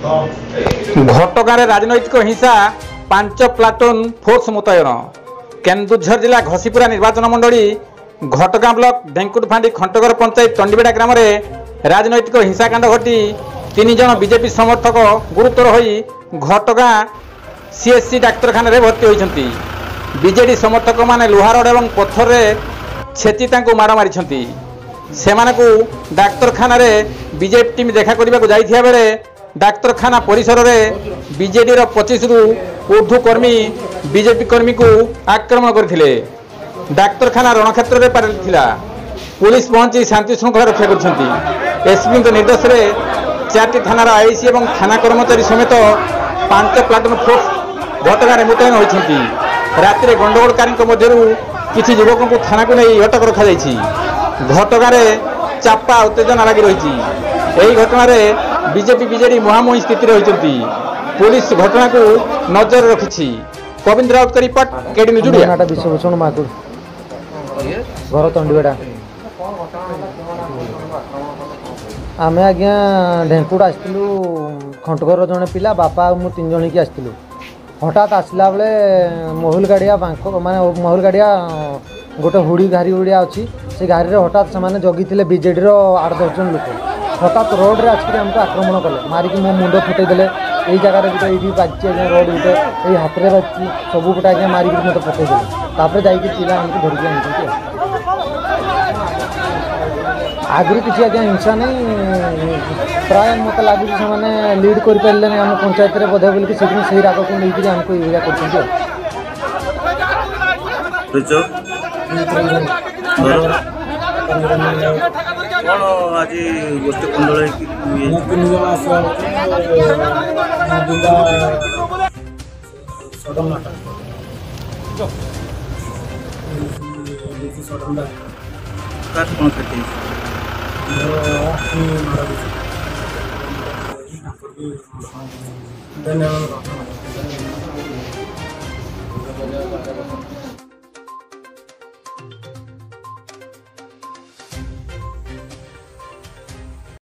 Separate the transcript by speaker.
Speaker 1: घटगाँ राजनैतिक हिंसा 5 platoon force मुतयन। Keonjhar जिला घसीपुरा निर्वाचन मंडली घटगाँ ब्लॉक ढेंकुटफांडी खंटगर पंचायत तंडीबेड़ा ग्राम में राजनैतिक हिंसाकांड घटी 3 जन बीजेपी समर्थक गुरुतर होई घटगाँ सीएससी डाक्तरखाना रे भर्ती होइछंती। बीजेडी समर्थक माने लुहारड एवं पत्थर रे छेची तांको मार मारिछंती। सेमानकु डाक्तरखाना रे बीजेपी टीम देखा करबा को जाइथिया बेले डाक्तरखाना परिसर में बीजेडी 25 रु ऊर्ध्व कर्मी बीजेपी कर्मी को आक्रमण करथिले। डाक्तरखाना रणक्षेत्र में पारिथिला। पुलिस पहुंची शांति श्रृंखला रक्षा करछंती। एसपी निर्देश रे 4टी थानार आईसी एवं थाना कर्मचारी समेत 5 प्लाटून फोर्स घटगाँ मुतयन होइछंती। राति रे गंडगोलकारी मध्यरु किछि युवकों को थाना को नहीं अटक रखा जाइछि। घटगाँ चापा उत्तेजना लगी रही। यही घटना बीजेपी बीजेडी मुहांमुही स्थित रही। पुलिस घटना को नजर रखी। कविंद्र राउत का report KD news Odia.
Speaker 2: Vishwabhushan माकुर घर तंडीबेड़ा। आमे आज्ञा ढेंकुट आसलु खंटगर जड़े पिला बापा मु 3 जन की आसलु। हठात आसला बेले महल गाड़िया बांक माने महल गाड़िया गोटे हुड़ी गाड़ी गुड़िया अच्छी से गाड़ी में हठात से जगी बीजेडी 8-10 जन लोक हठात रोड रे आसिक आमको आक्रमण कले। मारिकी मो मुंड फुटेदेले। यही जगह गोटे ये बाजि आज रोड गोटे ये हाथ में बाजि सबुपटे आज मारिक मत पकईदे। तापर जाकि पिला आमको धरिकी आनी आगु किसी आज हिंसा नहीं। प्राय मत लगुच से लीड कर पारे आम पंचायत में बोधे बोलिक से राग को लेकर आमको ये कर
Speaker 3: आज गोष्ठी कुंडल
Speaker 4: धन्यवाद।